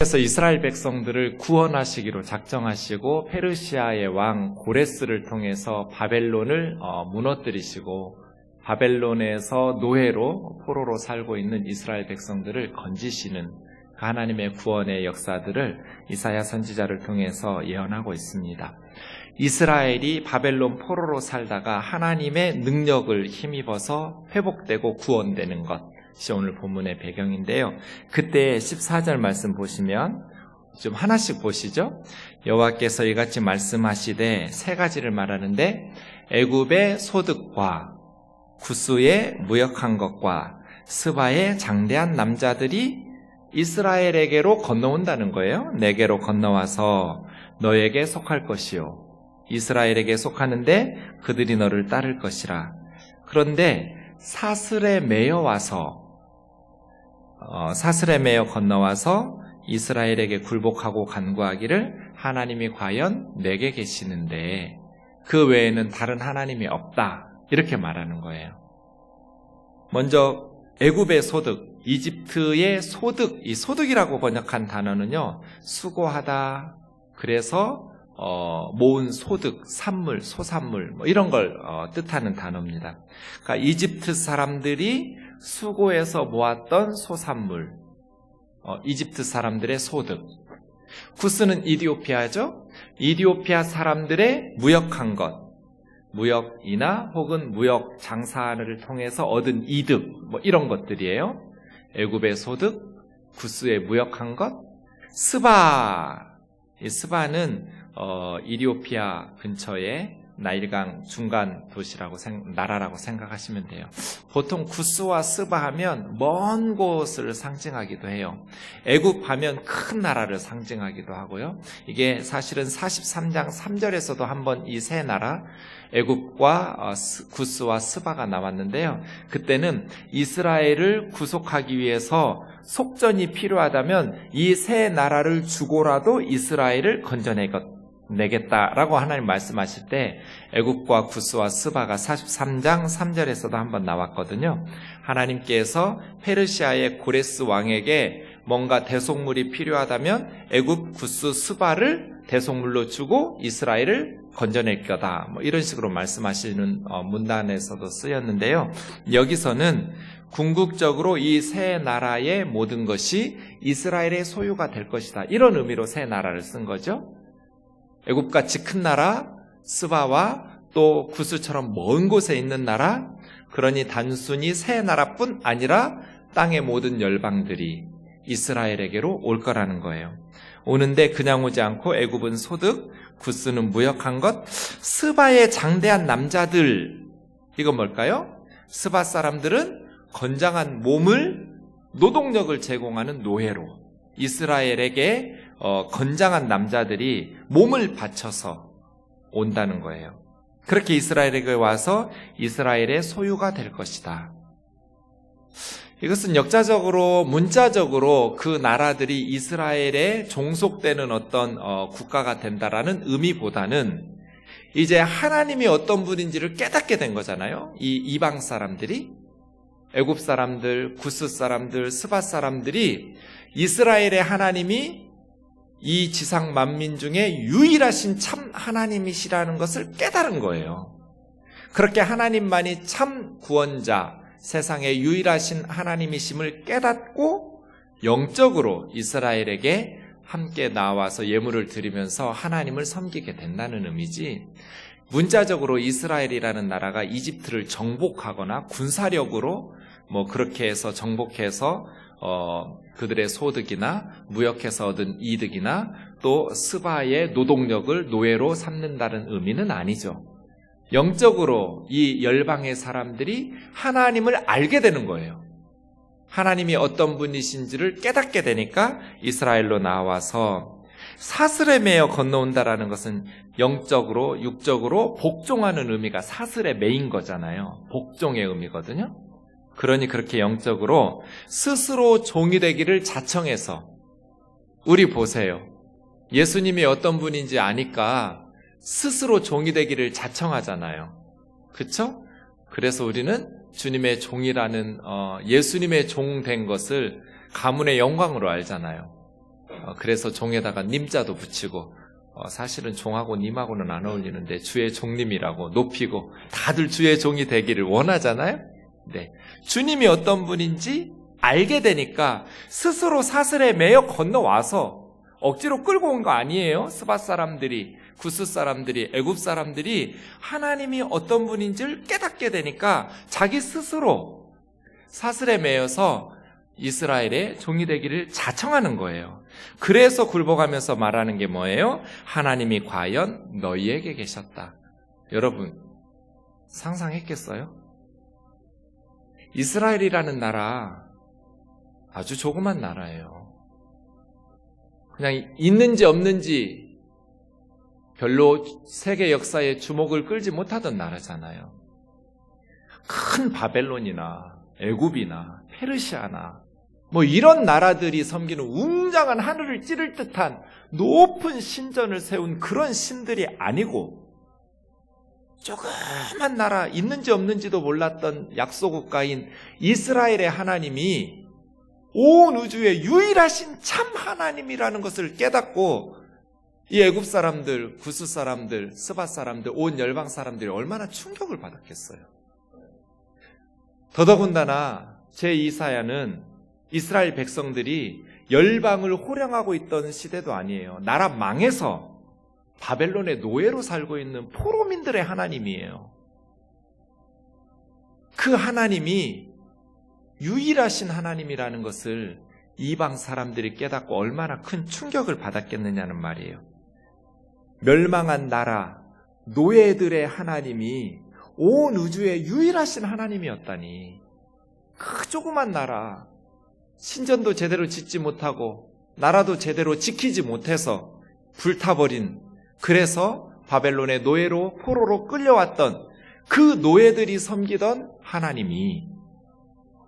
그래서 이스라엘 백성들을 구원하시기로 작정하시고 페르시아의 왕 고레스를 통해서 바벨론을 무너뜨리시고 바벨론에서 노예로 포로로 살고 있는 이스라엘 백성들을 건지시는 그 하나님의 구원의 역사들을 이사야 선지자를 통해서 예언하고 있습니다. 이스라엘이 바벨론 포로로 살다가 하나님의 능력을 힘입어서 회복되고 구원되는 것이 오늘 본문의 배경인데요. 그때 14절 말씀 보시면 좀 하나씩 보시죠. 여호와께서 이같이 말씀하시되 세 가지를 말하는데 애굽의 소득과 구스의 무역한 것과 스바의 장대한 남자들이 이스라엘에게로 건너온다는 거예요. 내게로 건너와서 너에게 속할 것이요 이스라엘에게 속하는데 그들이 너를 따를 것이라. 그런데 사슬에 매여 건너와서 이스라엘에게 굴복하고 간구하기를 하나님이 과연 내게 계시는데 그 외에는 다른 하나님이 없다, 이렇게 말하는 거예요. 먼저 애굽의 소득, 이집트의 소득, 이 소득이라고 번역한 단어는요, 수고하다, 그래서 모은 소득, 산물, 소산물 이런 걸 뜻하는 단어입니다. 그러니까 이집트 사람들이 수고해서 모았던 소산물, 이집트 사람들의 소득. 구스는 이디오피아죠. 이디오피아 사람들의 무역한 것, 무역이나 혹은 무역 장사를 통해서 얻은 이득, 이런 것들이에요. 애굽의 소득, 구스의 무역한 것, 스바. 이 스바는 이디오피아 근처에 나일강 중간 도시라고 나라라고 생각하시면 돼요. 보통 구스와 스바 하면 먼 곳을 상징하기도 해요. 애굽 하면 큰 나라를 상징하기도 하고요. 이게 사실은 43장 3절에서도 한번 이 세 나라 애굽과 구스와 스바가 나왔는데요. 그때는 이스라엘을 구속하기 위해서 속전이 필요하다면 이 세 나라를 주고라도 이스라엘을 건져내겠다라고 하나님 말씀하실 때 애굽과 구스와 스바가 43장 3절에서도 한번 나왔거든요. 하나님께서 페르시아의 고레스 왕에게 뭔가 대속물이 필요하다면 애굽, 구스, 스바를 대속물로 주고 이스라엘을 건져낼 거다, 이런 식으로 말씀하시는 문단에서도 쓰였는데요. 여기서는 궁극적으로 이 세 나라의 모든 것이 이스라엘의 소유가 될 것이다, 이런 의미로 세 나라를 쓴 거죠. 애굽같이 큰 나라, 스바와 또 구스처럼 먼 곳에 있는 나라, 그러니 단순히 세 나라뿐 아니라 땅의 모든 열방들이 이스라엘에게로 올 거라는 거예요. 오는데 그냥 오지 않고 애굽은 소득, 구스는 무역한 것, 스바의 장대한 남자들, 이건 뭘까요? 스바 사람들은 건장한 몸을, 노동력을 제공하는 노예로 이스라엘에게 건장한 남자들이 몸을 바쳐서 온다는 거예요. 그렇게 이스라엘에게 와서 이스라엘의 소유가 될 것이다. 이것은 역사적으로, 문자적으로 그 나라들이 이스라엘에 종속되는 어떤 국가가 된다라는 의미보다는 이제 하나님이 어떤 분인지를 깨닫게 된 거잖아요. 이 이방 사람들이, 애굽 사람들, 구스 사람들, 스바 사람들이 이스라엘의 하나님이 이 지상 만민 중에 유일하신 참 하나님이시라는 것을 깨달은 거예요. 그렇게 하나님만이 참 구원자, 세상의 유일하신 하나님이심을 깨닫고 영적으로 이스라엘에게 함께 나와서 예물을 드리면서 하나님을 섬기게 된다는 의미지, 문자적으로 이스라엘이라는 나라가 이집트를 정복하거나 군사력으로 그렇게 해서 정복해서 그들의 소득이나 무역해서 얻은 이득이나 또 스바의 노동력을 노예로 삼는다는 의미는 아니죠. 영적으로 이 열방의 사람들이 하나님을 알게 되는 거예요. 하나님이 어떤 분이신지를 깨닫게 되니까 이스라엘로 나와서 사슬에 매여 건너온다라는 것은 영적으로, 육적으로 복종하는 의미가 사슬에 매인 거잖아요. 복종의 의미거든요. 그러니 그렇게 영적으로 스스로 종이 되기를 자청해서, 우리 보세요. 예수님이 어떤 분인지 아니까 스스로 종이 되기를 자청하잖아요. 그쵸? 그래서 우리는 주님의 종이라는 예수님의 종 된 것을 가문의 영광으로 알잖아요. 그래서 종에다가 님자도 붙이고 사실은 종하고 님하고는 안 어울리는데 주의 종님이라고 높이고 다들 주의 종이 되기를 원하잖아요. 네. 주님이 어떤 분인지 알게 되니까 스스로 사슬에 매여 건너와서 억지로 끌고 온 거 아니에요. 스밧 사람들이, 구스 사람들이, 애굽 사람들이 하나님이 어떤 분인지를 깨닫게 되니까 자기 스스로 사슬에 매여서 이스라엘의 종이 되기를 자청하는 거예요. 그래서 굴복하면서 말하는 게 뭐예요? 하나님이 과연 너희에게 계셨다. 여러분 상상했겠어요? 이스라엘이라는 나라 아주 조그만 나라예요. 그냥 있는지 없는지 별로 세계 역사에 주목을 끌지 못하던 나라잖아요. 큰 바벨론이나 애굽이나 페르시아나 뭐 이런 나라들이 섬기는 웅장한 하늘을 찌를 듯한 높은 신전을 세운 그런 신들이 아니고 조그만 나라, 있는지 없는지도 몰랐던 약소국가인 이스라엘의 하나님이 온 우주의 유일하신 참 하나님이라는 것을 깨닫고 이 애굽 사람들, 구스 사람들, 스밧 사람들, 온 열방 사람들이 얼마나 충격을 받았겠어요. 더더군다나 제2사야는 이스라엘 백성들이 열방을 호령하고 있던 시대도 아니에요. 나라 망해서 바벨론의 노예로 살고 있는 포로민들의 하나님이에요. 그 하나님이 유일하신 하나님이라는 것을 이방 사람들이 깨닫고 얼마나 큰 충격을 받았겠느냐는 말이에요. 멸망한 나라, 노예들의 하나님이 온 우주의 유일하신 하나님이었다니. 그 조그만 나라, 신전도 제대로 짓지 못하고 나라도 제대로 지키지 못해서 불타버린, 그래서 바벨론의 노예로 포로로 끌려왔던 그 노예들이 섬기던 하나님이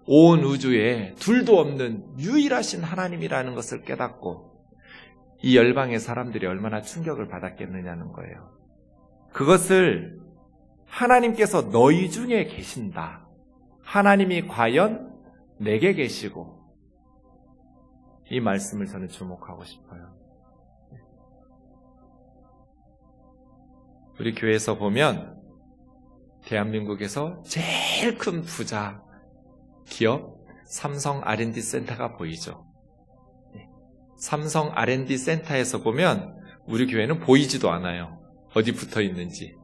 온 우주에 둘도 없는 유일하신 하나님이라는 것을 깨닫고 이 열방의 사람들이 얼마나 충격을 받았겠느냐는 거예요. 그것을 하나님께서 너희 중에 계신다. 하나님이 과연 내게 계시고, 이 말씀을 저는 주목하고 싶어요. 우리 교회에서 보면 대한민국에서 제일 큰 부자 기업 삼성 R&D 센터가 보이죠. 삼성 R&D 센터에서 보면 우리 교회는 보이지도 않아요. 어디 붙어 있는지.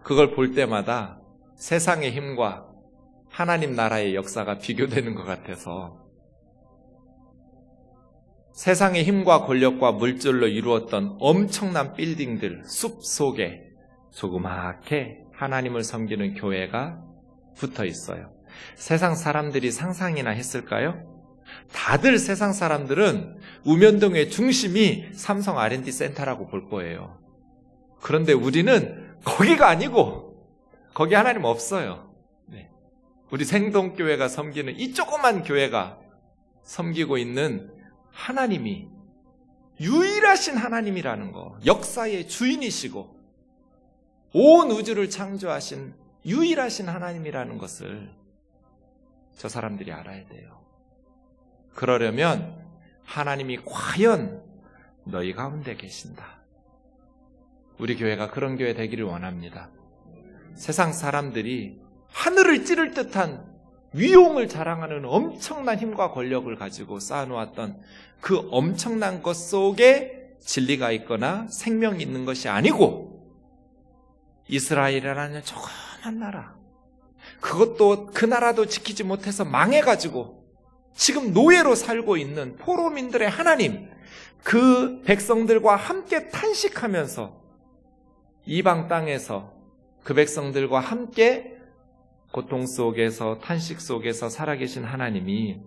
그걸 볼 때마다 세상의 힘과 하나님 나라의 역사가 비교되는 것 같아서 세상의 힘과 권력과 물질로 이루었던 엄청난 빌딩들, 숲 속에 조그맣게 하나님을 섬기는 교회가 붙어 있어요. 세상 사람들이 상상이나 했을까요? 다들 세상 사람들은 우면동의 중심이 삼성 R&D 센터라고 볼 거예요. 그런데 우리는 거기가 아니고 거기 하나님 없어요. 우리 생동교회가 섬기는 이 조그만 교회가 섬기고 있는 하나님이 유일하신 하나님이라는 거, 역사의 주인이시고 온 우주를 창조하신 유일하신 하나님이라는 것을 저 사람들이 알아야 돼요. 그러려면 하나님이 과연 너희 가운데 계신다. 우리 교회가 그런 교회 되기를 원합니다. 세상 사람들이 하늘을 찌를 듯한 위용을 자랑하는 엄청난 힘과 권력을 가지고 쌓아놓았던 그 엄청난 것 속에 진리가 있거나 생명이 있는 것이 아니고 이스라엘이라는 조그만 나라, 그것도 그 나라도 지키지 못해서 망해가지고 지금 노예로 살고 있는 포로민들의 하나님, 그 백성들과 함께 탄식하면서 이방 땅에서 그 백성들과 함께 고통 속에서 탄식 속에서 살아계신 하나님이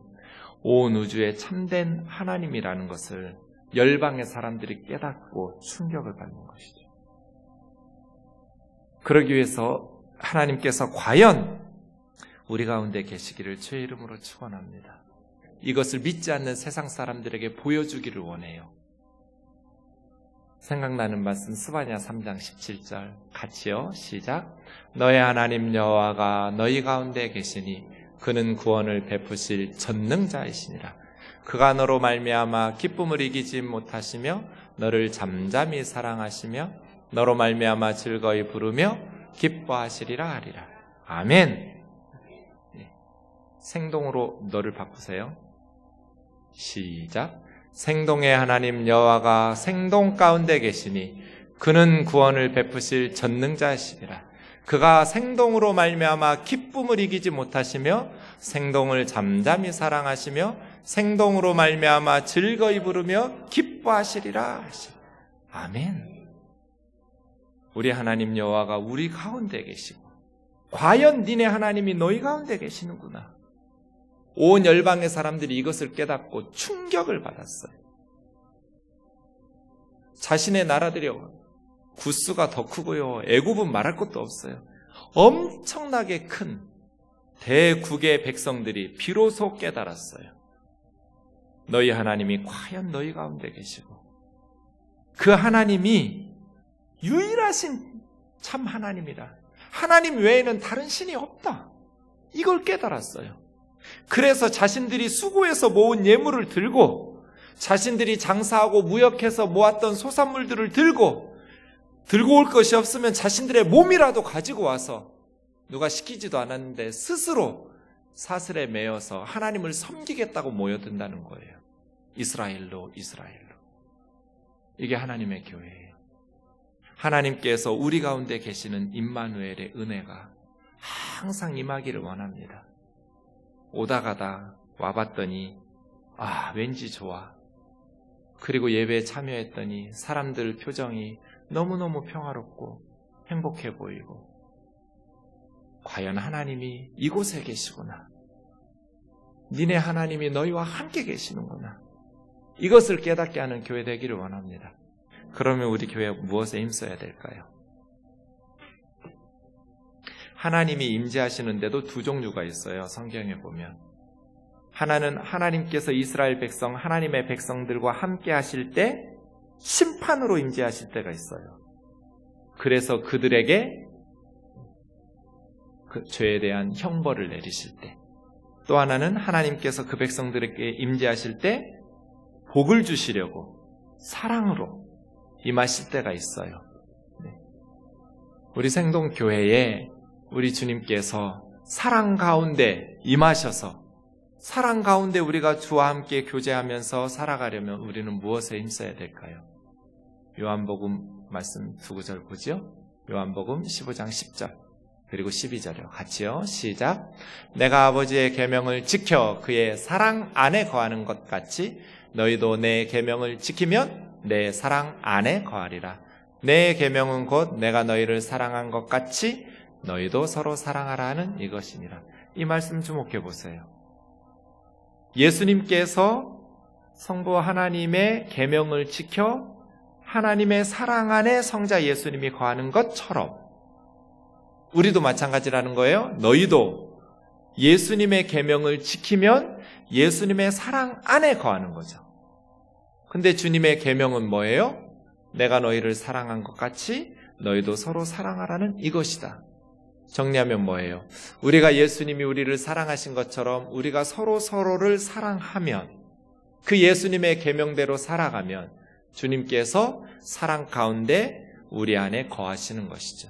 온 우주의 참된 하나님이라는 것을 열방의 사람들이 깨닫고 충격을 받는 것이죠. 그러기 위해서 하나님께서 과연 우리 가운데 계시기를 주의 이름으로 축원합니다. 이것을 믿지 않는 세상 사람들에게 보여주기를 원해요. 생각나는 말씀 스바냐 3장 17절 같이요. 시작. 너의 하나님 여호와가 너희 가운데 계시니 그는 구원을 베푸실 전능자이시니라. 그가 너로 말미암아 기쁨을 이기지 못하시며 너를 잠잠히 사랑하시며 너로 말미암아 즐거이 부르며 기뻐하시리라 하리라. 아멘. 생동으로 너를 바꾸세요. 시작. 생동의 하나님 여호와가 생동 가운데 계시니 그는 구원을 베푸실 전능자시니라. 그가 생동으로 말미암아 기쁨을 이기지 못하시며 생동을 잠잠히 사랑하시며 생동으로 말미암아 즐거이 부르며 기뻐하시리라. 아멘. 우리 하나님 여호와가 우리 가운데 계시고 과연 니네 하나님이 너희 가운데 계시는구나. 온 열방의 사람들이 이것을 깨닫고 충격을 받았어요. 자신의 나라들이요, 구스가 더 크고요, 애굽은 말할 것도 없어요. 엄청나게 큰 대국의 백성들이 비로소 깨달았어요. 너희 하나님이 과연 너희 가운데 계시고 그 하나님이 유일하신 참 하나님이라. 하나님 외에는 다른 신이 없다. 이걸 깨달았어요. 그래서 자신들이 수고해서 모은 예물을 들고 자신들이 장사하고 무역해서 모았던 소산물들을 들고 올 것이 없으면 자신들의 몸이라도 가지고 와서 누가 시키지도 않았는데 스스로 사슬에 매여서 하나님을 섬기겠다고 모여든다는 거예요. 이스라엘로. 이게 하나님의 교회예요. 하나님께서 우리 가운데 계시는 임마누엘의 은혜가 항상 임하기를 원합니다. 오다가다 와봤더니 왠지 좋아. 그리고 예배에 참여했더니 사람들 표정이 너무너무 평화롭고 행복해 보이고 과연 하나님이 이곳에 계시구나. 니네 하나님이 너희와 함께 계시는구나. 이것을 깨닫게 하는 교회 되기를 원합니다. 그러면 우리 교회 무엇에 힘써야 될까요? 하나님이 임재하시는데도 두 종류가 있어요. 성경에 보면 하나는 하나님께서 이스라엘 백성, 하나님의 백성들과 함께 하실 때 심판으로 임재하실 때가 있어요. 그래서 그들에게 그 죄에 대한 형벌을 내리실 때, 또 하나는 하나님께서 그 백성들에게 임재하실 때 복을 주시려고 사랑으로 임하실 때가 있어요. 우리 생동교회에 우리 주님께서 사랑 가운데 임하셔서 사랑 가운데 우리가 주와 함께 교제하면서 살아가려면 우리는 무엇에 힘써야 될까요? 요한복음 말씀 두 구절 보죠. 요한복음 15장 10절 그리고 12절이요. 같이요. 시작. 내가 아버지의 계명을 지켜 그의 사랑 안에 거하는 것 같이 너희도 내 계명을 지키면 내 사랑 안에 거하리라. 내 계명은 곧 내가 너희를 사랑한 것 같이 너희도 서로 사랑하라 하는 이것이니라. 이 말씀 주목해 보세요. 예수님께서 성부 하나님의 계명을 지켜 하나님의 사랑 안에 성자 예수님이 거하는 것처럼 우리도 마찬가지라는 거예요. 너희도 예수님의 계명을 지키면 예수님의 사랑 안에 거하는 거죠. 근데 주님의 계명은 뭐예요? 내가 너희를 사랑한 것 같이 너희도 서로 사랑하라는 이것이다. 정리하면 뭐예요? 우리가 예수님이 우리를 사랑하신 것처럼 우리가 서로를 사랑하면 그 예수님의 계명대로 살아가면 주님께서 사랑 가운데 우리 안에 거하시는 것이죠.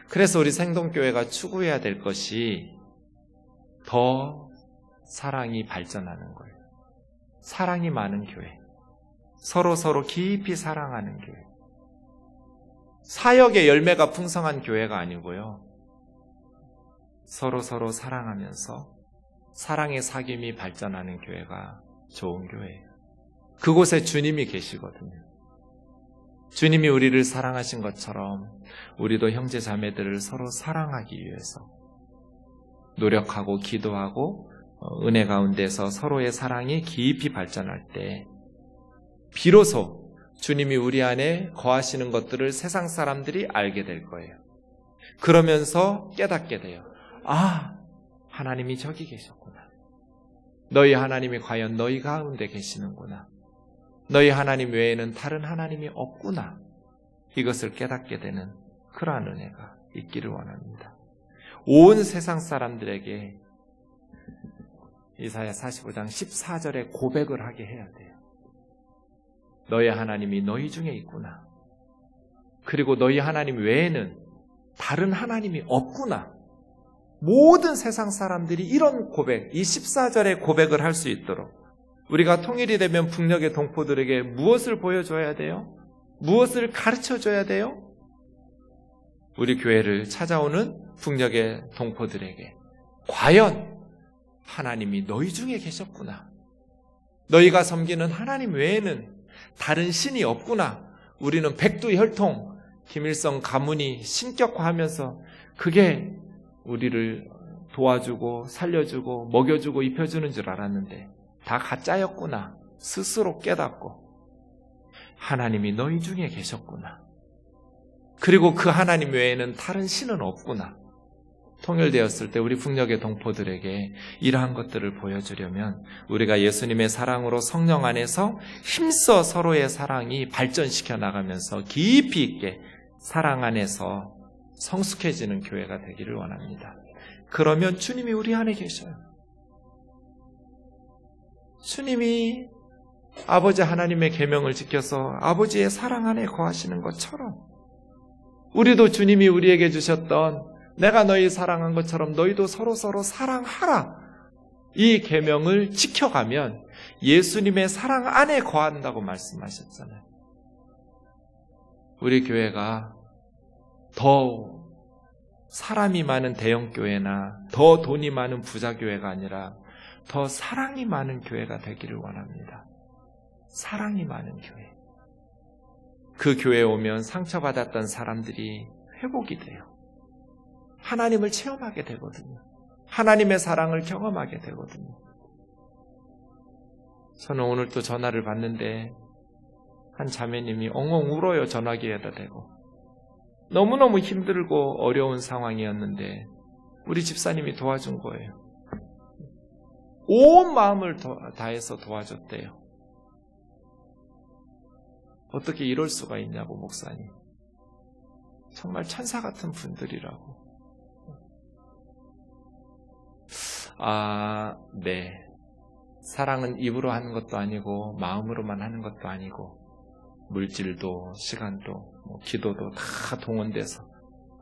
그래서 우리 생동교회가 추구해야 될 것이 더 사랑이 발전하는 거예요. 사랑이 많은 교회. 서로 깊이 사랑하는 교회. 사역의 열매가 풍성한 교회가 아니고요. 서로 사랑하면서 사랑의 사귐이 발전하는 교회가 좋은 교회예요. 그곳에 주님이 계시거든요. 주님이 우리를 사랑하신 것처럼 우리도 형제 자매들을 서로 사랑하기 위해서 노력하고 기도하고 은혜 가운데서 서로의 사랑이 깊이 발전할 때 비로소 주님이 우리 안에 거하시는 것들을 세상 사람들이 알게 될 거예요. 그러면서 깨닫게 돼요. 하나님이 저기 계셨구나. 너희 하나님이 과연 너희 가운데 계시는구나. 너희 하나님 외에는 다른 하나님이 없구나. 이것을 깨닫게 되는 그러한 은혜가 있기를 원합니다. 온 세상 사람들에게 이사야 45장 14절에 고백을 하게 해야 돼요. 너희 하나님이 너희 중에 있구나. 그리고 너희 하나님 외에는 다른 하나님이 없구나. 모든 세상 사람들이 이런 고백, 이 14절의 고백을 할 수 있도록 우리가 통일이 되면 북녘의 동포들에게 무엇을 보여줘야 돼요? 무엇을 가르쳐줘야 돼요? 우리 교회를 찾아오는 북녘의 동포들에게 과연 하나님이 너희 중에 계셨구나. 너희가 섬기는 하나님 외에는 다른 신이 없구나. 우리는 백두혈통, 김일성 가문이 신격화하면서 그게 우리를 도와주고 살려주고 먹여주고 입혀주는 줄 알았는데 다 가짜였구나. 스스로 깨닫고 하나님이 너희 중에 계셨구나. 그리고 그 하나님 외에는 다른 신은 없구나. 통일되었을 때 우리 북녘의 동포들에게 이러한 것들을 보여주려면 우리가 예수님의 사랑으로 성령 안에서 힘써 서로의 사랑이 발전시켜 나가면서 깊이 있게 사랑 안에서 성숙해지는 교회가 되기를 원합니다. 그러면 주님이 우리 안에 계셔요. 주님이 아버지 하나님의 계명을 지켜서 아버지의 사랑 안에 거하시는 것처럼 우리도 주님이 우리에게 주셨던 내가 너희 사랑한 것처럼 너희도 서로서로 사랑하라. 이 계명을 지켜가면 예수님의 사랑 안에 거한다고 말씀하셨잖아요. 우리 교회가 더 사람이 많은 대형교회나 더 돈이 많은 부자교회가 아니라 더 사랑이 많은 교회가 되기를 원합니다. 사랑이 많은 교회. 그 교회에 오면 상처받았던 사람들이 회복이 돼요. 하나님을 체험하게 되거든요. 하나님의 사랑을 경험하게 되거든요. 저는 오늘 또 전화를 받는데 한 자매님이 엉엉 울어요. 전화기에다 대고. 너무너무 힘들고 어려운 상황이었는데 우리 집사님이 도와준 거예요. 온 마음을 다해서 도와줬대요. 어떻게 이럴 수가 있냐고, 목사님. 정말 천사 같은 분들이라고. 네. 사랑은 입으로 하는 것도 아니고 마음으로만 하는 것도 아니고 물질도 시간도 기도도 다 동원돼서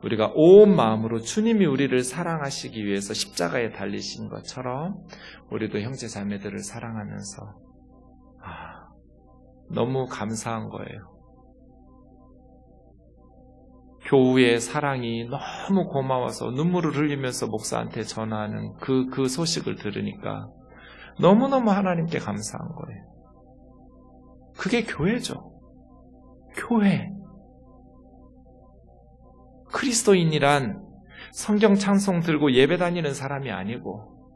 우리가 온 마음으로 주님이 우리를 사랑하시기 위해서 십자가에 달리신 것처럼 우리도 형제 자매들을 사랑하면서 너무 감사한 거예요. 교우의 사랑이 너무 고마워서 눈물을 흘리면서 목사한테 전화하는 그 소식을 들으니까 너무너무 하나님께 감사한 거예요. 그게 교회죠. 교회. 그리스도인이란 성경 찬송 들고 예배 다니는 사람이 아니고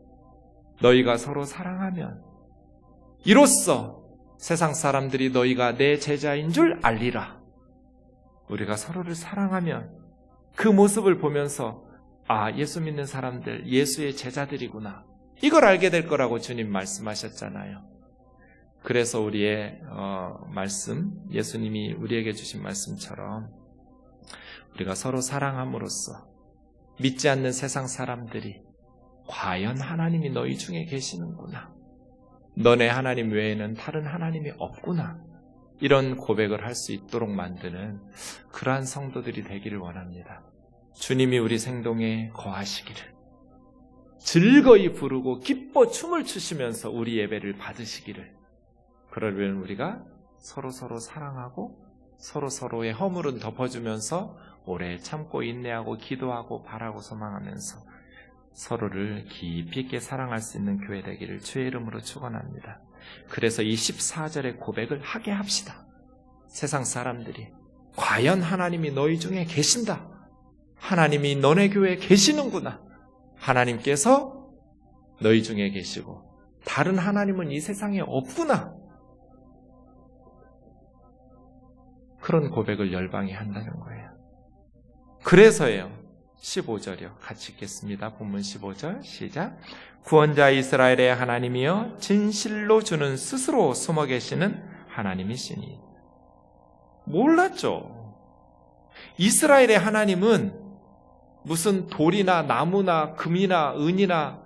너희가 서로 사랑하면 이로써 세상 사람들이 너희가 내 제자인 줄 알리라. 우리가 서로를 사랑하면 그 모습을 보면서 예수 믿는 사람들 예수의 제자들이구나. 이걸 알게 될 거라고 주님 말씀하셨잖아요. 그래서 우리의 말씀, 예수님이 우리에게 주신 말씀처럼 우리가 서로 사랑함으로써 믿지 않는 세상 사람들이 과연 하나님이 너희 중에 계시는구나. 너네 하나님 외에는 다른 하나님이 없구나. 이런 고백을 할 수 있도록 만드는 그러한 성도들이 되기를 원합니다. 주님이 우리 생동에 거하시기를 즐거이 부르고 기뻐 춤을 추시면서 우리 예배를 받으시기를 그러려면 우리가 서로서로 사랑하고 서로서로의 허물은 덮어주면서 오래 참고 인내하고 기도하고 바라고 소망하면서 서로를 깊이 있게 사랑할 수 있는 교회 되기를 주의 이름으로 축원합니다. 그래서 이 14절의 고백을 하게 합시다. 세상 사람들이 과연 하나님이 너희 중에 계신다. 하나님이 너네 교회에 계시는구나. 하나님께서 너희 중에 계시고 다른 하나님은 이 세상에 없구나. 그런 고백을 열방이 한다는 거예요. 그래서예요. 15절이요. 같이 읽겠습니다. 본문 15절 시작. 구원자 이스라엘의 하나님이여 진실로 주는 스스로 숨어 계시는 하나님이시니. 몰랐죠. 이스라엘의 하나님은 무슨 돌이나 나무나 금이나 은이나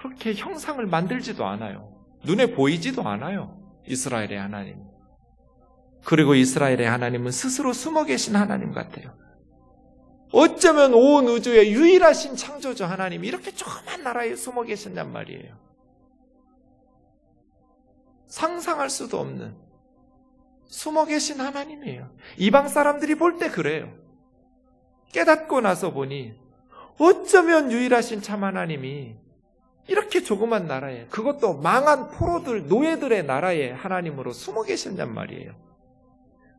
그렇게 형상을 만들지도 않아요. 눈에 보이지도 않아요. 이스라엘의 하나님. 그리고 이스라엘의 하나님은 스스로 숨어 계신 하나님 같아요. 어쩌면 온 우주의 유일하신 창조주 하나님이 이렇게 조그만 나라에 숨어 계셨냔 말이에요. 상상할 수도 없는 숨어 계신 하나님이에요. 이방 사람들이 볼 때 그래요. 깨닫고 나서 보니 어쩌면 유일하신 참 하나님이 이렇게 조그만 나라에, 그것도 망한 포로들, 노예들의 나라에 하나님으로 숨어 계셨냔 말이에요.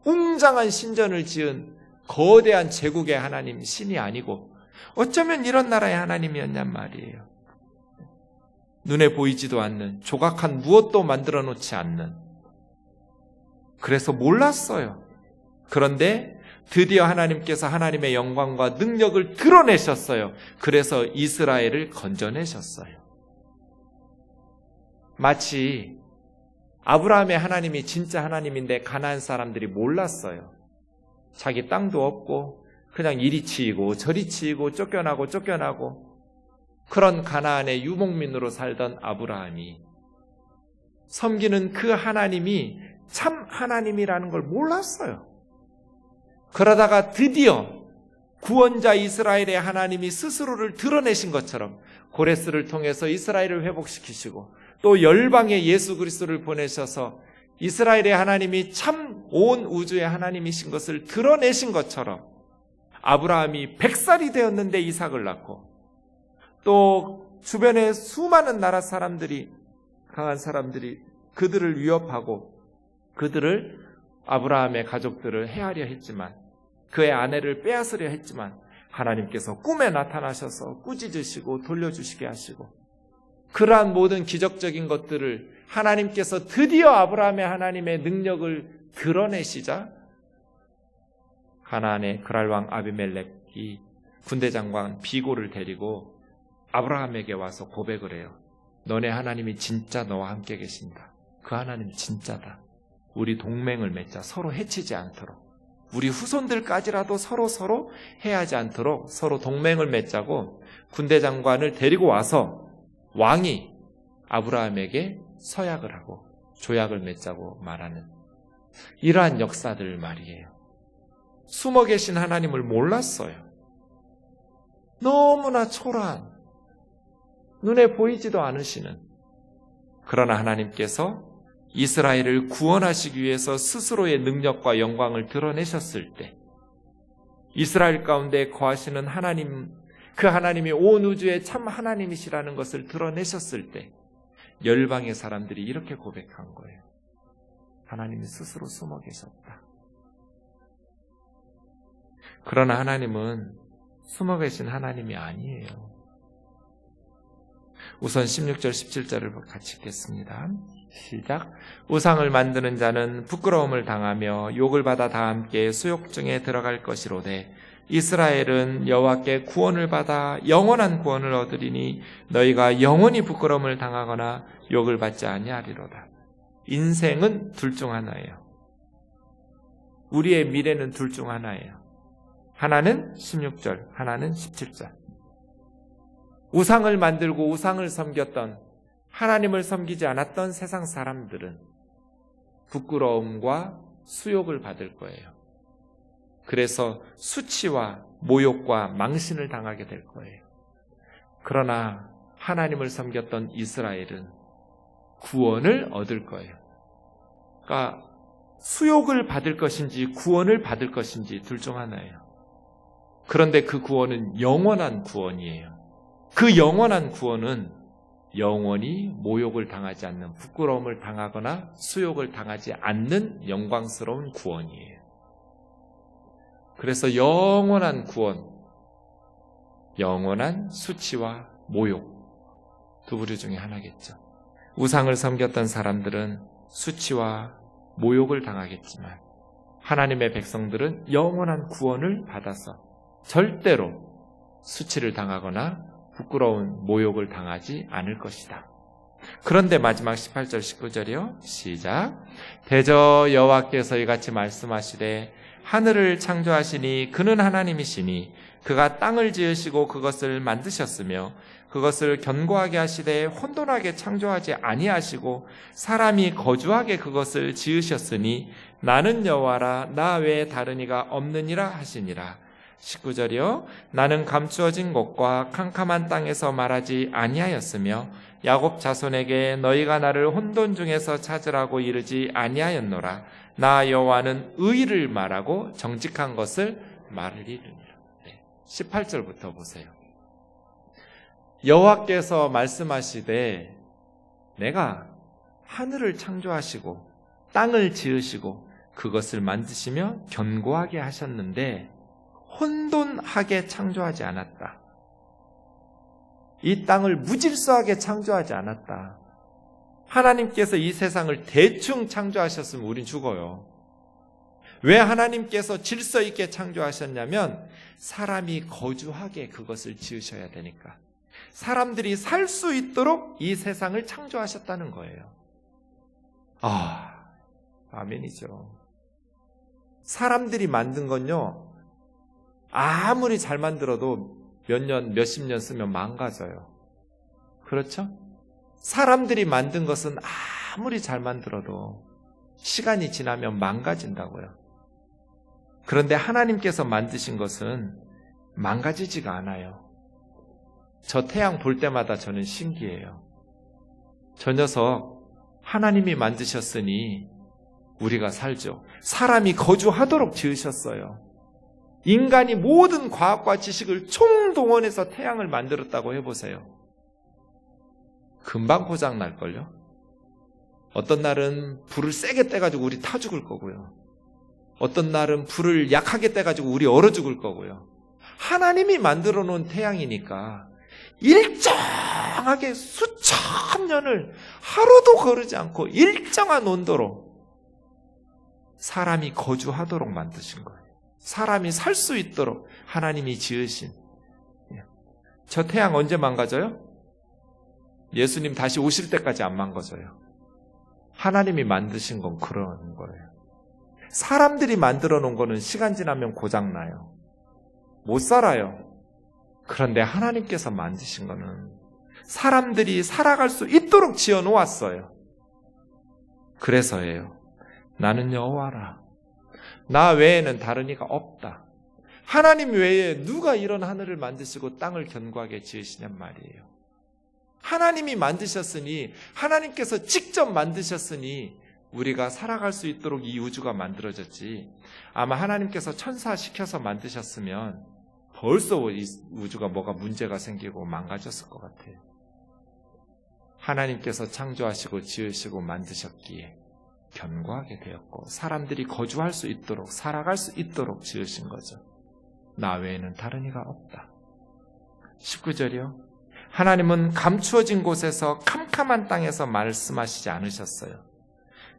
웅장한 신전을 지은 거대한 제국의 하나님, 신이 아니고 어쩌면 이런 나라의 하나님이었냔 말이에요. 눈에 보이지도 않는, 조각한 무엇도 만들어 놓지 않는. 그래서 몰랐어요. 그런데 드디어 하나님께서 하나님의 영광과 능력을 드러내셨어요. 그래서 이스라엘을 건져내셨어요. 마치 아브라함의 하나님이 진짜 하나님인데 가나안 사람들이 몰랐어요. 자기 땅도 없고 그냥 이리 치이고 저리 치이고 쫓겨나고 그런 가나안의 유목민으로 살던 아브라함이 섬기는 그 하나님이 참 하나님이라는 걸 몰랐어요. 그러다가 드디어 구원자 이스라엘의 하나님이 스스로를 드러내신 것처럼 고레스를 통해서 이스라엘을 회복시키시고 또 열방에 예수 그리스도를 보내셔서 이스라엘의 하나님이 참 온 우주의 하나님이신 것을 드러내신 것처럼 아브라함이 100살이 되었는데 이삭을 낳고 또 주변에 수많은 나라 사람들이, 강한 사람들이 그들을 위협하고 그들을, 아브라함의 가족들을 해하려 했지만, 그의 아내를 빼앗으려 했지만 하나님께서 꿈에 나타나셔서 꾸짖으시고 돌려주시게 하시고, 그러한 모든 기적적인 것들을 하나님께서 드디어 아브라함의 하나님의 능력을 드러내시자 가나안의 그랄왕 아비멜렉이 군대장관 비고를 데리고 아브라함에게 와서 고백을 해요. 너네 하나님이 진짜 너와 함께 계신다. 그 하나님 진짜다. 우리 동맹을 맺자. 서로 해치지 않도록. 우리 후손들까지라도 서로 해하지 않도록 서로 동맹을 맺자고 군대장관을 데리고 와서 왕이 아브라함에게 서약을 하고 조약을 맺자고 말하는 이러한 역사들 말이에요. 숨어 계신 하나님을 몰랐어요. 너무나 초라한, 눈에 보이지도 않으시는, 그러나 하나님께서 이스라엘을 구원하시기 위해서 스스로의 능력과 영광을 드러내셨을 때, 이스라엘 가운데 거하시는 하나님, 그 하나님이 온 우주의 참 하나님이시라는 것을 드러내셨을 때 열방의 사람들이 이렇게 고백한 거예요. 하나님이 스스로 숨어 계셨다. 그러나 하나님은 숨어 계신 하나님이 아니에요. 우선 16절 17절을 같이 읽겠습니다. 시작. 우상을 만드는 자는 부끄러움을 당하며 욕을 받아 다 함께 수욕중에 들어갈 것이로되 이스라엘은 여호와께 구원을 받아 영원한 구원을 얻으리니 너희가 영원히 부끄러움을 당하거나 욕을 받지 아니하리로다. 인생은 둘 중 하나예요. 우리의 미래는 둘 중 하나예요. 하나는 16절, 하나는 17절. 우상을 만들고 우상을 섬겼던, 하나님을 섬기지 않았던 세상 사람들은 부끄러움과 수욕을 받을 거예요. 그래서 수치와 모욕과 망신을 당하게 될 거예요. 그러나 하나님을 섬겼던 이스라엘은 구원을 얻을 거예요. 그러니까 수욕을 받을 것인지 구원을 받을 것인지 둘 중 하나예요. 그런데 그 구원은 영원한 구원이에요. 그 영원한 구원은 영원히 모욕을 당하지 않는, 부끄러움을 당하거나 수욕을 당하지 않는 영광스러운 구원이에요. 그래서 영원한 구원, 영원한 수치와 모욕, 두 부류 중에 하나겠죠. 우상을 섬겼던 사람들은 수치와 모욕을 당하겠지만 하나님의 백성들은 영원한 구원을 받아서 절대로 수치를 당하거나 부끄러운 모욕을 당하지 않을 것이다. 그런데 마지막 18절 19절이요. 시작. 대저 여호와께서 이같이 말씀하시되 하늘을 창조하시니 그는 하나님이시니 그가 땅을 지으시고 그것을 만드셨으며 그것을 견고하게 하시되 혼돈하게 창조하지 아니하시고 사람이 거주하게 그것을 지으셨으니 나는 여호와라 나 외에 다른 이가 없느니라 하시니라. 19절이요. 나는 감추어진 곳과 캄캄한 땅에서 말하지 아니하였으며 야곱 자손에게 너희가 나를 혼돈 중에서 찾으라고 이르지 아니하였노라. 나 여호와는 의를 말하고 정직한 것을 말하리니라. 18절부터 보세요. 여호와께서 말씀하시되 내가 하늘을 창조하시고 땅을 지으시고 그것을 만드시며 견고하게 하셨는데 혼돈하게 창조하지 않았다. 이 땅을 무질서하게 창조하지 않았다. 하나님께서 이 세상을 대충 창조하셨으면 우린 죽어요. 왜 하나님께서 질서 있게 창조하셨냐면 사람이 거주하게 그것을 지으셔야 되니까. 사람들이 살 수 있도록 이 세상을 창조하셨다는 거예요. 아멘이죠. 사람들이 만든 건요, 아무리 잘 만들어도 몇 년, 몇십 년 쓰면 망가져요. 그렇죠? 사람들이 만든 것은 아무리 잘 만들어도 시간이 지나면 망가진다고요. 그런데 하나님께서 만드신 것은 망가지지가 않아요. 저 태양 볼 때마다 저는 신기해요. 저 녀석 하나님이 만드셨으니 우리가 살죠. 사람이 거주하도록 지으셨어요. 인간이 모든 과학과 지식을 총동원해서 태양을 만들었다고 해보세요. 금방 고장 날걸요? 어떤 날은 불을 세게 떼가지고 우리 타 죽을 거고요. 어떤 날은 불을 약하게 떼가지고 우리 얼어 죽을 거고요. 하나님이 만들어 놓은 태양이니까 일정하게 수천 년을 하루도 거르지 않고 일정한 온도로 사람이 거주하도록 만드신 거예요. 사람이 살 수 있도록 하나님이 지으신. 저 태양 언제 망가져요? 예수님 다시 오실 때까지 안 망가져요. 하나님이 만드신 건 그런 거예요. 사람들이 만들어 놓은 거는 시간 지나면 고장나요. 못 살아요. 그런데 하나님께서 만드신 거는 사람들이 살아갈 수 있도록 지어 놓았어요. 그래서예요. 나는 여호와라. 나 외에는 다른 이가 없다. 하나님 외에 누가 이런 하늘을 만드시고 땅을 견고하게 지으시냔 말이에요. 하나님이 만드셨으니, 하나님께서 직접 만드셨으니 우리가 살아갈 수 있도록 이 우주가 만들어졌지, 아마 하나님께서 천사 시켜서 만드셨으면 벌써 이 우주가 뭐가 문제가 생기고 망가졌을 것 같아요. 하나님께서 창조하시고 지으시고 만드셨기에 견고하게 되었고 사람들이 거주할 수 있도록, 살아갈 수 있도록 지으신 거죠. 나 외에는 다른 이가 없다. 19절이요. 하나님은 감추어진 곳에서 캄캄한 땅에서 말씀하시지 않으셨어요.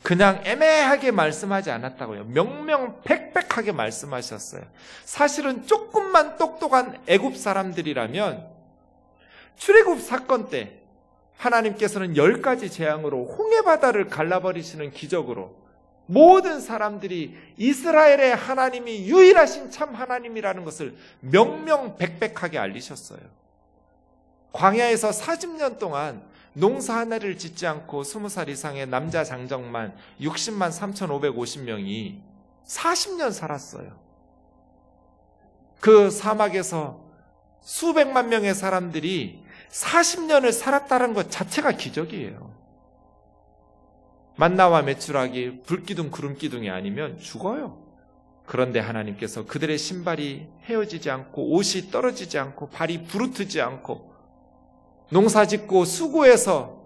그냥 애매하게 말씀하지 않았다고요. 명명백백하게 말씀하셨어요. 사실은 조금만 똑똑한 애굽 사람들이라면 출애굽 사건 때 하나님께서는 10가지 재앙으로 홍해바다를 갈라버리시는 기적으로 모든 사람들이 이스라엘의 하나님이 유일하신 참 하나님이라는 것을 명명백백하게 알리셨어요. 광야에서 40년 동안 농사 하나를 짓지 않고 20살 이상의 남자 장정만 60만 3,550명이 40년 살았어요. 그 사막에서 수백만 명의 사람들이 40년을 살았다는 것 자체가 기적이에요. 만나와 메추라기, 불기둥 구름기둥이 아니면 죽어요. 그런데 하나님께서 그들의 신발이 헤어지지 않고 옷이 떨어지지 않고 발이 부르트지 않고 농사짓고 수고해서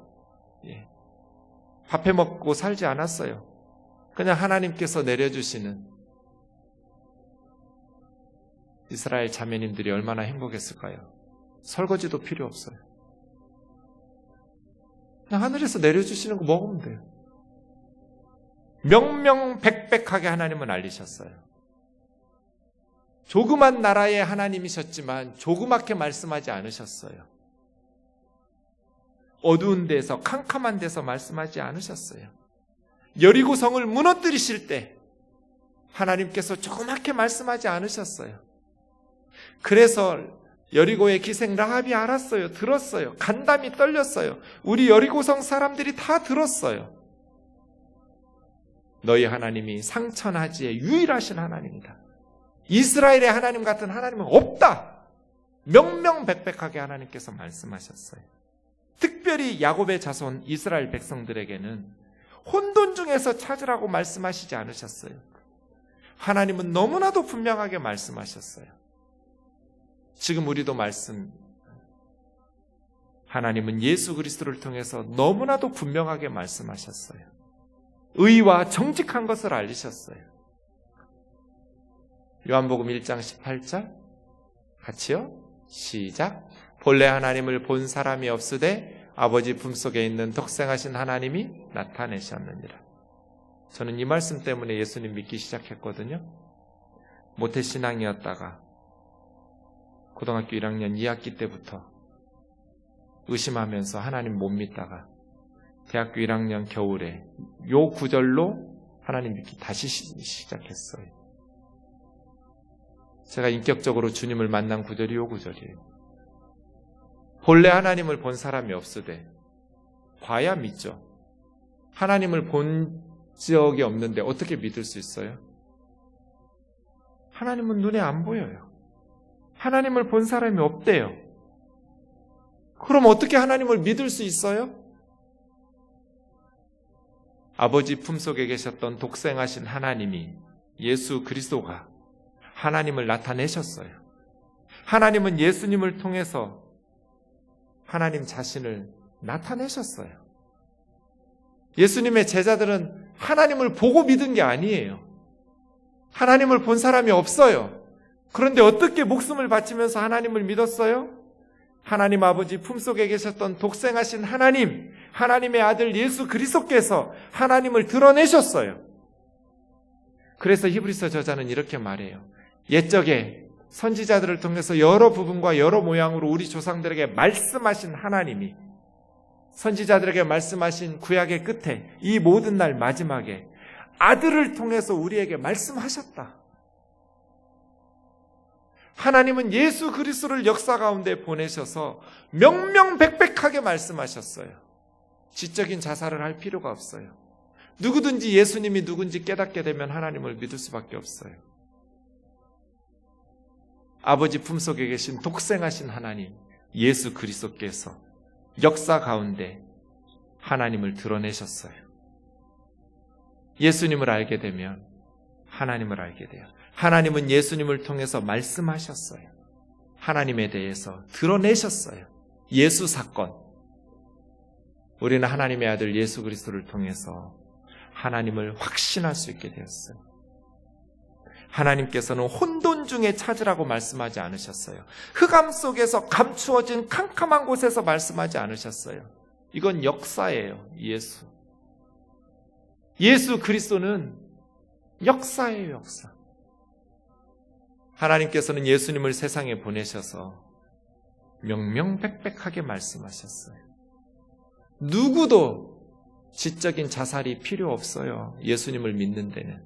밥해 먹고 살지 않았어요. 그냥 하나님께서 내려주시는. 이스라엘 자매님들이 얼마나 행복했을까요? 설거지도 필요 없어요. 그냥 하늘에서 내려주시는 거 먹으면 돼요. 명명백백하게 하나님은 알리셨어요. 조그만 나라의 하나님이셨지만 조그맣게 말씀하지 않으셨어요. 어두운 데서, 캄캄한 데서 말씀하지 않으셨어요. 여리고성을 무너뜨리실 때 하나님께서 조그맣게 말씀하지 않으셨어요. 그래서 여리고의 기생 라합이 알았어요. 들었어요. 간담이 떨렸어요. 우리 여리고성 사람들이 다 들었어요. 너희 하나님이 상천하지의 유일하신 하나님이다. 이스라엘의 하나님 같은 하나님은 없다. 명명백백하게 하나님께서 말씀하셨어요. 특별히 야곱의 자손 이스라엘 백성들에게는 혼돈 중에서 찾으라고 말씀하시지 않으셨어요. 하나님은 너무나도 분명하게 말씀하셨어요. 지금 우리도 하나님은 예수 그리스도를 통해서 너무나도 분명하게 말씀하셨어요. 의와 정직한 것을 알리셨어요. 요한복음 1장 18절 같이요. 시작. 본래 하나님을 본 사람이 없으되 아버지 품속에 있는 독생하신 하나님이 나타내셨느니라. 저는 이 말씀 때문에 예수님 믿기 시작했거든요. 모태신앙이었다가 고등학교 1학년 2학기 때부터 의심하면서 하나님 못 믿다가 대학교 1학년 겨울에 요 구절로 하나님 믿기 다시 시작했어요. 제가 인격적으로 주님을 만난 구절이 요 구절이에요. 본래 하나님을 본 사람이 없으되 봐야 믿죠. 하나님을 본 적이 없는데 어떻게 믿을 수 있어요? 하나님은 눈에 안 보여요. 하나님을 본 사람이 없대요. 그럼 어떻게 하나님을 믿을 수 있어요? 아버지 품속에 계셨던 독생하신 하나님이 예수 그리스도가 하나님을 나타내셨어요. 하나님은 예수님을 통해서 하나님 자신을 나타내셨어요. 예수님의 제자들은 하나님을 보고 믿은 게 아니에요. 하나님을 본 사람이 없어요. 그런데 어떻게 목숨을 바치면서 하나님을 믿었어요? 하나님 아버지 품속에 계셨던 독생하신 하나님, 하나님의 아들 예수 그리스도께서 하나님을 드러내셨어요. 그래서 히브리서 저자는 이렇게 말해요. 옛적에 선지자들을 통해서 여러 부분과 여러 모양으로 우리 조상들에게 말씀하신 하나님이 선지자들에게 말씀하신 구약의 끝에 이 모든 날 마지막에 아들을 통해서 우리에게 말씀하셨다. 하나님은 예수 그리스도를 역사 가운데 보내셔서 명명백백하게 말씀하셨어요. 지적인 자살을 할 필요가 없어요. 누구든지 예수님이 누군지 깨닫게 되면 하나님을 믿을 수밖에 없어요. 아버지 품속에 계신 독생하신 하나님 예수 그리스도께서 역사 가운데 하나님을 드러내셨어요. 예수님을 알게 되면 하나님을 알게 돼요. 하나님은 예수님을 통해서 말씀하셨어요. 하나님에 대해서 드러내셨어요. 예수 사건. 우리는 하나님의 아들 예수 그리스도를 통해서 하나님을 확신할 수 있게 되었어요. 하나님께서는 혼돈 중에 찾으라고 말씀하지 않으셨어요. 흑암 속에서 감추어진 캄캄한 곳에서 말씀하지 않으셨어요. 이건 역사예요. 예수 그리스도는 역사예요. 역사. 하나님께서는 예수님을 세상에 보내셔서 명명백백하게 말씀하셨어요. 누구도 지적인 자살이 필요 없어요. 예수님을 믿는 데는.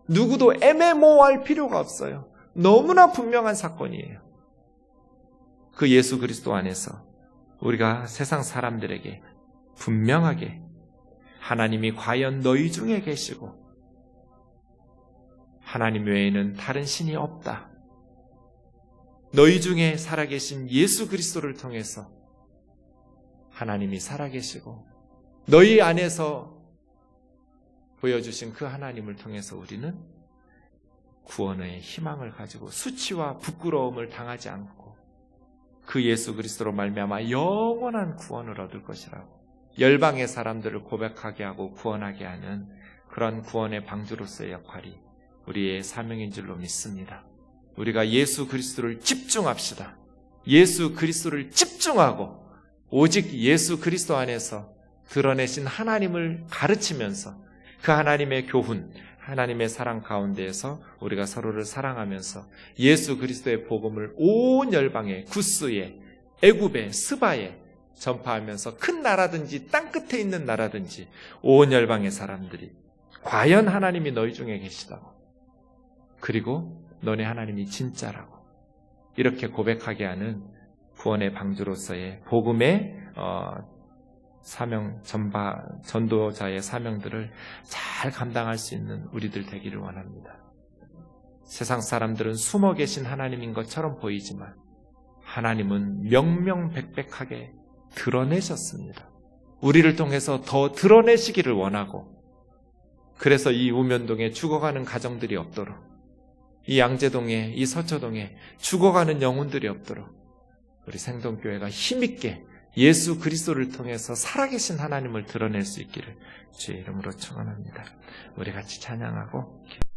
누구도 애매모호할 필요가 없어요. 너무나 분명한 사건이에요. 그 예수 그리스도 안에서 우리가 세상 사람들에게 분명하게 하나님이 과연 너희 중에 계시고 하나님 외에는 다른 신이 없다. 너희 중에 살아계신 예수 그리스도를 통해서 하나님이 살아계시고 너희 안에서 보여주신 그 하나님을 통해서 우리는 구원의 희망을 가지고 수치와 부끄러움을 당하지 않고 그 예수 그리스도로 말미암아 영원한 구원을 얻을 것이라고 열방의 사람들을 고백하게 하고 구원하게 하는 그런 구원의 방주로서의 역할이 우리의 사명인 줄로 믿습니다. 우리가 예수 그리스도를 집중합시다. 예수 그리스도를 집중하고 오직 예수 그리스도 안에서 드러내신 하나님을 가르치면서 그 하나님의 교훈, 하나님의 사랑 가운데에서 우리가 서로를 사랑하면서 예수 그리스도의 복음을 온 열방에, 구스에, 애굽에, 스바에 전파하면서 큰 나라든지 땅끝에 있는 나라든지 온 열방의 사람들이 과연 하나님이 너희 중에 계시다고 그리고 너네 하나님이 진짜라고 이렇게 고백하게 하는 구원의 방주로서의 복음의 사명, 전도자의 사명들을 잘 감당할 수 있는 우리들 되기를 원합니다. 세상 사람들은 숨어 계신 하나님인 것처럼 보이지만 하나님은 명명백백하게 드러내셨습니다. 우리를 통해서 더 드러내시기를 원하고, 그래서 이 우면동에 죽어가는 가정들이 없도록, 이 양재동에, 이 서초동에 죽어가는 영혼들이 없도록 우리 생동교회가 힘있게 예수 그리스도를 통해서 살아계신 하나님을 드러낼 수 있기를 주의 이름으로 축원합니다. 우리 같이 찬양하고